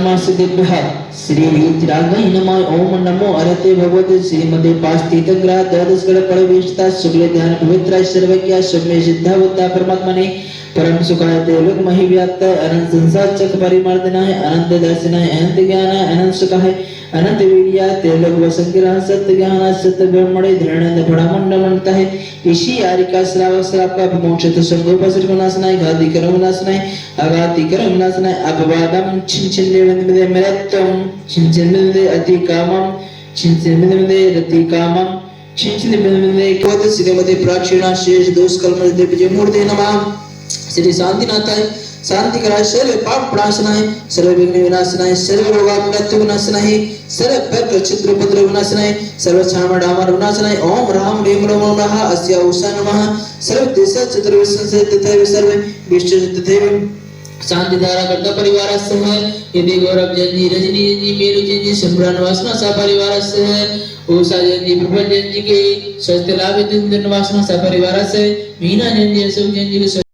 नमस्तेभ्यः श्री युतिरागाय नमः ओम नमो अरहते भगवते श्रीमते पास्तीतग्रह द्वादशगण परिवेष्टा शुक्ल ध्यान पवित्र सर्वज्ञ शुभमे सिद्धावता परमात्मने परम सुखाय ते लोक महि व्याप्त अनंत संसार चक परिमार्दनाय अनंत दर्शनाय अनंत ज्ञानाय अनंत सुखाय अनंत वीर्या ते लोक वसंग्रह सत्य ज्ञान सत्य ब्रह्मणे धरणंद फड़ामंडलता है ऋषि आरिका श्राव श्राप का विमोक्षित संगोपसर विनाशनाय घाति कर्म विनाशनाय अघाति कर्म विनाशनाय अपवादम छिन देवंदे मरत्तम छिन देवंदे अति कामम छिन देवंदे रति कामम छिन देवंदे कोत श्रीमते प्राचीना शेष दोष कलम देव मूर्ति नमः श्री शांतिनाथाय शांति कराय सर्व पाप प्रणाशनाय सर्व विघ्न विनाशनाय सर्व रोगापघात विनाशनाय सर्व पर छिद्र उपद्रव विनाशनाय सर्व छाम डामर विनाशनाय ओम राम ह्रीम रोम नमः अस्या उषा नमः सर्व देश चतुर्विंश से तथा सर्व विष्णु तथा शांति धारा करता परिवार से है यदि गौरव जंजी रजनी जंजी मेरु जंजी संभ्रान वासना सा परिवार से है उषा जंजी प्रबल जंजी के स्वस्थ लाभ दिन वासना सा परिवार से मीना जंजी अशोक जंजी